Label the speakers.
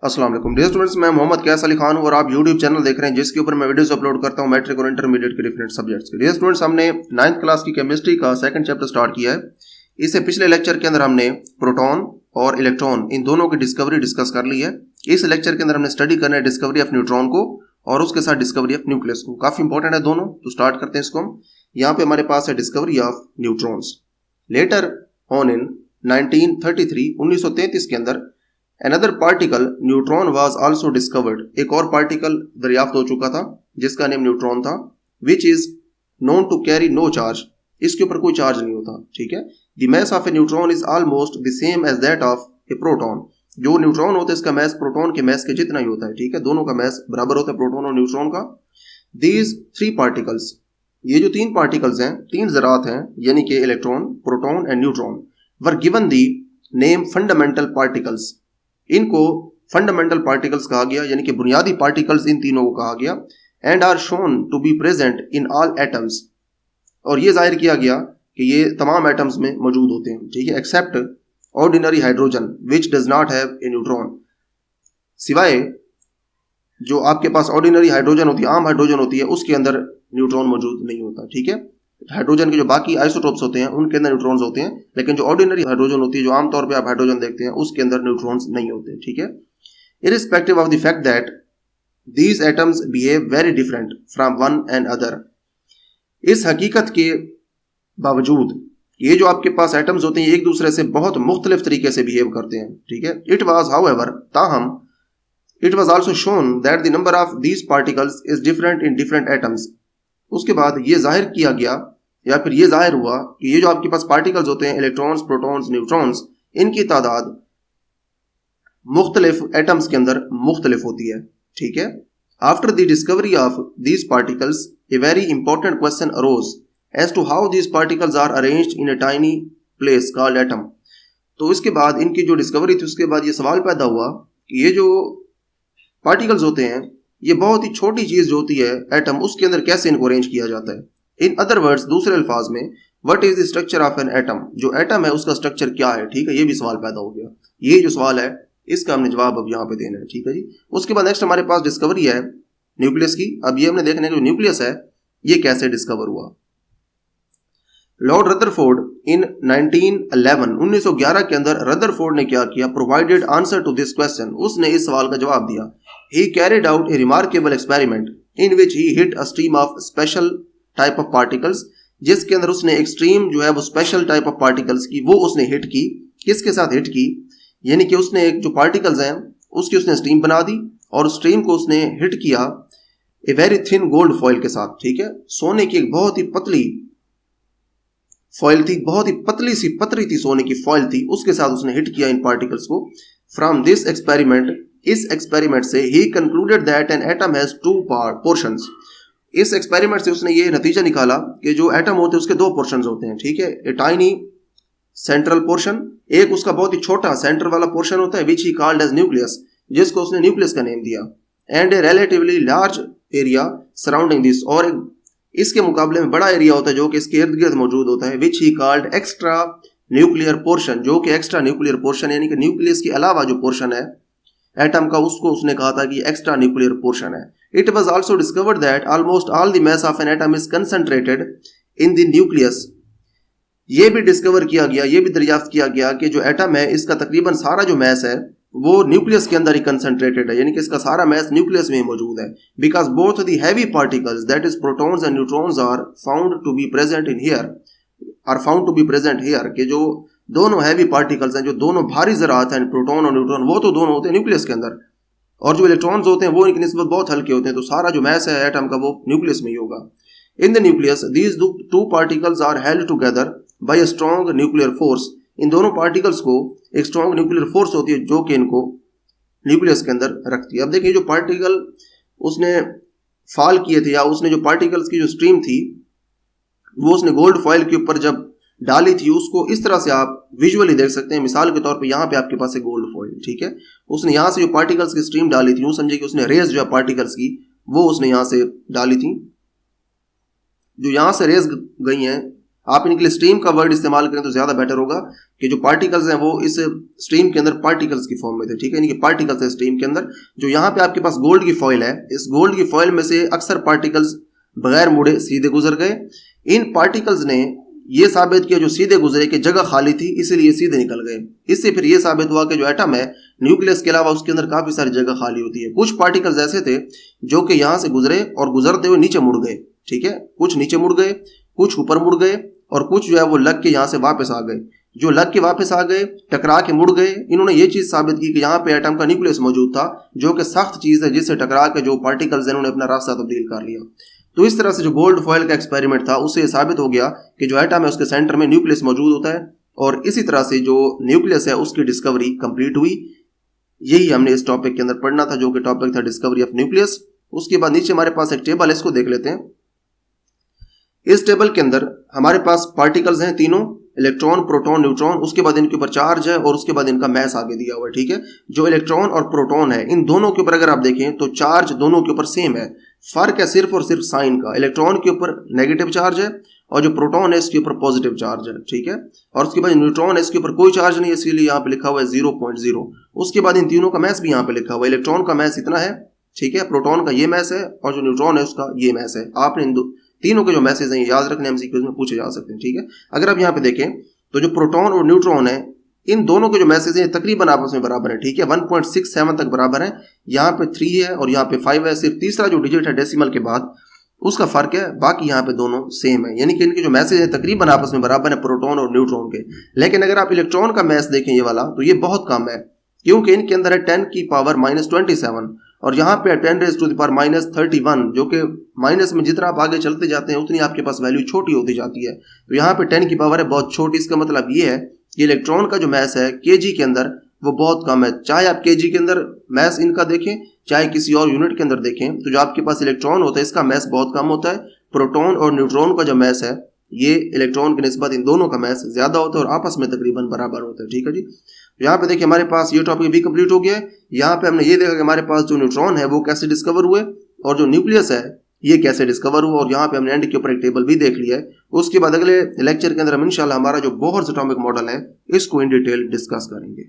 Speaker 1: अस्सलाम वालेकुम dear students, मैं मोहम्मद कैस अली खान हूं और आप यूट्यूब चैनल देख रहे हैं जिसके ऊपर मैं वीडियोस अपलोड करता हूं मैट्रिक और इंटरमीडिएट के डिफरेंट सब्जेक्ट्स के। डियर स्टूडेंट्स, हमने 9th क्लास की केमिस्ट्री का सेकंड चैप्टर स्टार्ट किया है। इससे पिछले लेक्चर के अंदर हमने प्रोटॉन और इलेक्ट्रॉन इन दोनों की डिस्कवरी डिस्कस कर ली है। इस लेक्चर के अंदर हमने स्टडी करना है डिस्कवरी ऑफ न्यूट्रॉन को और उसके साथ डिस्कवरी ऑफ न्यूक्लियस को। काफी इंपॉर्टेंट है दोनों, तो स्टार्ट करते हैं इसको हम। यहाँ पे हमारे पास है discovery of neutrons. Later on in 1933 के अंदर Another particle, neutron was also discovered। एक और पार्टिकल दरियाफ्त हो चुका था जिसका नेम न्यूट्रॉन था, which is known to carry no charge। इसके ऊपर कोई चार्ज नहीं होता, ठीक है। The mass of a neutron is almost the same as that of a proton। जो न्यूट्रॉन होता है इसका मैस प्रोटॉन के मैस के जितना ही होता है, ठीक है। दोनों का मैस बराबर होता है, प्रोटॉन और न्यूट्रॉन का। These three particles, ये जो तीन पार्टिकल्स हैं, तीन ज़रात हैं, यानी कि electron, proton and neutron, were given the name fundamental particles। इनको फंडामेंटल पार्टिकल्स कहा गया, यानी कि बुनियादी पार्टिकल्स इन तीनों को कहा गया। And are shown to be present in all atoms, और ये जाहिर किया गया कि ये तमाम एटम्स में मौजूद होते हैं, ठीक है, except ordinary hydrogen which does not have a neutron. सिवाय जो आपके पास ऑर्डिनरी हाइड्रोजन होती है, आम हाइड्रोजन होती है, उसके अंदर न्यूट्रॉन मौजूद नहीं होता, ठीक है। हाइड्रोजन के जो बाकी आइसोटोप्स होते हैं उनके अंदर न्यूट्रॉन्स होते हैं, लेकिन जो ऑर्डिनरी हाइड्रोजन होती है, जो आमतौर पे आप हाइड्रोजन देखते हैं, उसके अंदर न्यूट्रॉन्स नहीं होते, ठीक है। Irrespective of the fact that these atoms behave very different from one and other. इस हकीकत के बावजूद ये जो आपके पास एटम्स होते हैं एक दूसरे से बहुत मुख्तलिफ तरीके से बिहेव करते हैं, ठीक है। इट वॉज हाउएवर, ताहम, it was also shown that the number of these particles is different in different atoms. उसके बाद ये जाहिर किया गया या फिर ये जाहिर हुआ कि ये जो आपके पास पार्टिकल्स होते हैं, इलेक्ट्रॉन्स, प्रोटॉन्स, न्यूट्रॉन्स, इनकी तादाद मुख्तलिफ एटम्स के अंदर मुख्तलिफ होती है, ठीक है। After the discovery of these particles a very important question arose as to how these particles are arranged in a tiny place called atom. तो इसके बाद इनकी जो डिस्कवरी थी उसके बाद ये सवाल पैदा हुआ कि ये जो पार्टिकल्स होते हैं, ये बहुत ही छोटी चीज जो होती है एटम, उसके अंदर कैसे इनको अरेंज किया जाता है। इन अदर वर्ड्स, दूसरे अल्फाज में, what is the structure of an atom. जो एटम है उसका स्ट्रक्चर क्या है, ठीक है। ये भी सवाल पैदा हो गया। ये जो सवाल है इसका हमने जवाब अब यहाँ पे देना है, ठीक है जी। उसके बाद नेक्स्ट हमारे पास डिस्कवरी है न्यूक्लियस की। अब ये हमने देखना है कि न्यूक्लियस है ये कैसे डिस्कवर हुआ। लॉर्ड रदरफोर्ड इन 1911 के अंदर रदरफोर्ड ने क्या किया, provided answer to this question. उसने इस सवाल का जवाब दिया। He carried out a remarkable experiment in which he hit a stream of special type of particles, जिसके अंदर उसने एक स्ट्रीम जो है वो स्पेशल टाइप ऑफ पार्टिकल्स की वो उसने हिट की। किसके साथ हिट की, यानी कि उसने एक जो पार्टिकल्स हैं उसकी उसने स्ट्रीम बना दी और उस स्ट्रीम को उसने हिट किया a very thin gold foil के साथ, ठीक है। सोने की एक बहुत ही पतली फॉइल थी, बहुत ही पतली थी सोने की फॉइल थी, उसके साथ उसने हिट किया इन पार्टिकल्स को। फ्रॉम दिस एक्सपेरिमेंट, इस एक्सपेरिमेंट से ही concluded that an atom has two portions. इस एक्सपेरिमेंट से उसने ये नतीजा निकाला कि जो एटम होते हैं उसके दो पोर्शंस होते हैं, ठीक है। ए टाइनी सेंट्रल पोर्शन, एक उसका बहुत ही छोटा सेंटर वाला पोर्शन होता है, which he called as nucleus, जिसको उसने न्यूक्लियस का नेम दिया। And A relatively large area surrounding this, और इसके मुकाबले में बड़ा एरिया होता है जो कि इसके इर्द गिर्द मौजूद होता है, which he called extra nuclear portion, जो कि एक्स्ट्रा न्यूक्लियर पोर्शन यानी कि न्यूक्लियस के अलावा जो पोर्शन है एटम का, उसको उसने कहा था कि एक्स्ट्रा न्यूक्लियर पोर्शन है। It was also discovered that almost all the mass of an atom is concentrated in the nucleus. ये भी डिस्कवर किया गया, ये भी दरियाफ्त किया गया कि जो एटम है इसका तकरीबन सारा जो मास है वो न्यूक्लियस के अंदर ही कंसंट्रेटेड है, यानी कि इसका सारा मास न्यूक्लियस में ही मौजूद है। Because both the heavy particles that is protons and neutrons are found to be present in here, कि जो दोनों हैवी पार्टिकल्स हैं, जो दोनों भारी ज़रात हैं, प्रोटॉन और न्यूट्रॉन, वो तो दोनों होते हैं न्यूक्लियस के अंदर, और जो इलेक्ट्रॉन्स होते हैं वो इनकी निस्बत बहुत हल्के होते हैं, तो सारा जो मास है एटम का वो न्यूक्लियस में ही होगा। In the nucleus these two particles are held together by a strong nuclear force. इन दोनों पार्टिकल्स को एक स्ट्रॉन्ग न्यूक्लियर फोर्स होती है जो कि इनको न्यूक्लियस के अंदर रखती है। अब देखिए जो पार्टिकल उसने फॉल किए थे, या उसने जो पार्टिकल्स की जो स्ट्रीम थी वो उसने गोल्ड फॉइल के ऊपर जब डाली थी, उसको इस तरह से आप विजुअली देख सकते हैं। मिसाल के तौर पे यहाँ पे आपके पास है गोल्ड फॉइल, ठीक है। उसने यहाँ से जो पार्टिकल्स की स्ट्रीम डाली थी, यूँ समझे कि उसने रेज जो है पार्टिकल्स की वो उसने यहाँ से डाली थी। जो यहाँ से रेज गई हैं आप इनके लिए स्ट्रीम का वर्ड इस्तेमाल करें तो ज्यादा बेटर होगा कि जो पार्टिकल्स हैं वो इस स्ट्रीम के अंदर पार्टिकल्स की फॉर्म में थे, ठीक है। इनके पार्टिकल्स है स्ट्रीम के अंदर। जो यहाँ पे आपके पास गोल्ड की फॉइल है, इस गोल्ड की फॉइल में से अक्सर पार्टिकल्स बगैर मुड़े सीधे गुजर गए। इन पार्टिकल्स ने ये साबित किया जो सीधे गुजरे कि जगह खाली थी, इसीलिए सीधे निकल गए। इससे फिर ये साबित हुआ कि जो एटम है न्यूक्लियस के अलावा उसके अंदर काफी सारी जगह खाली होती है। कुछ पार्टिकल्स ऐसे थे जो कि यहां से गुजरे और गुजरते हुए नीचे मुड़ गए, ठीक है। कुछ नीचे मुड़ गए, कुछ ऊपर मुड़ गए और कुछ जो है वो लग के यहां से वापस आ गए। जो लग के वापस आ गए, टकरा के मुड़ गए, इन्होंने ये चीज साबित की कि यहाँ पे एटम का न्यूक्लियस मौजूद था जो कि सख्त चीज है, जिससे टकरा के जो पार्टिकल्स हैं उन्होंने अपना रास्ता तब्दील कर लिया। तो इस तरह से जो गोल्ड फॉइल का एक्सपेरिमेंट था उससे साबित हो गया कि जो एटम है उसके सेंटर में न्यूक्लियस मौजूद होता है और इसी तरह से जो न्यूक्लियस है उसकी डिस्कवरी कंप्लीट हुई। यही हमने इस टॉपिक के अंदर पढ़ना था, जो कि टॉपिक था डिस्कवरी ऑफ न्यूक्लियस। उसके बाद नीचे हमारे पास एक टेबल है, इसको देख लेते हैं। इस टेबल के अंदर हमारे पास पार्टिकल्स हैं तीनों, इलेक्ट्रॉन, प्रोटॉन, न्यूट्रॉन। उसके बाद इनके ऊपर चार्ज है और उसके बाद इनका मैस आगे दिया हुआ है, ठीक है। जो इलेक्ट्रॉन और प्रोटॉन है इन दोनों के ऊपर अगर आप देखें तो चार्ज दोनों के ऊपर सेम है। फर्क है सिर्फ और सिर्फ साइन का। इलेक्ट्रॉन के ऊपर नेगेटिव चार्ज है और जो प्रोटॉन है इसके ऊपर पॉजिटिव चार्ज है, ठीक है। और उसके बाद न्यूट्रॉन है, इसके ऊपर कोई चार्ज नहीं है, इसीलिए यहाँ पे लिखा हुआ है 0.0। उसके बाद इन तीनों का मैस भी यहाँ पे लिखा हुआ है। इलेक्ट्रॉन का मैस इतना है, ठीक है, प्रोटॉन का ये मैस है और जो न्यूट्रॉन है उसका ये मैस है। आपने इन तीनों के जो मैसेज हैं याद रखने, एमसीक्यूज में पूछे जा सकते हैं, ठीक है। अगर आप यहाँ पे देखें तो जो प्रोटॉन और न्यूट्रॉन है इन दोनों के जो मैसेज हैं तकरीबन आपस में बराबर है, ठीक है। 1.67 तक बराबर है। यहाँ पे 3 है और यहाँ पे 5 है। सिर्फ तीसरा जो डिजिट है डेसिमल के बाद उसका फर्क है, बाकी यहाँ पे दोनों सेम है। यानी कि इनके जो मैसेज है तकरीबन आपस में बराबर है प्रोटॉन और न्यूट्रॉन के। लेकिन अगर आप इलेक्ट्रॉन का मैस देखें ये वाला तो ये बहुत कम है, क्योंकि इनके अंदर है 10 की पावर -27 और यहाँ पे 10⁻⁻31, जो कि माइनस में जितना आप आगे चलते जाते हैं उतनी आपके पास वैल्यू छोटी होती जाती है। तो यहाँ पे 10 की पावर है बहुत छोटी। इसका मतलब ये है कि इलेक्ट्रॉन का जो मैस है केजी के अंदर वो बहुत कम है। चाहे आप केजी के अंदर मैस इनका देखें, चाहे किसी और यूनिट के अंदर देखें, तो जो आपके पास इलेक्ट्रॉन होता है इसका मैस बहुत कम होता है। प्रोटॉन और न्यूट्रॉन का जो मैस है ये इलेक्ट्रॉन की निस्बत इन दोनों का मैस ज्यादा होता है और आपस में तकरीबन बराबर होता है, ठीक है जी। यहाँ पे देखिए हमारे पास ये टॉपिक भी कंप्लीट हो गया है। यहाँ पे हमने ये देखा कि हमारे पास जो न्यूट्रॉन है वो कैसे डिस्कवर हुए और जो न्यूक्लियस है ये कैसे डिस्कवर हुआ, और यहाँ पे हमने एंड के ऊपर एक टेबल भी देख लिया है। उसके बाद अगले लेक्चर के अंदर हम इंशाल्लाह हमारा जो बोहर्स एटॉमिक मॉडल है इसको इन डिटेल डिस्कस करेंगे।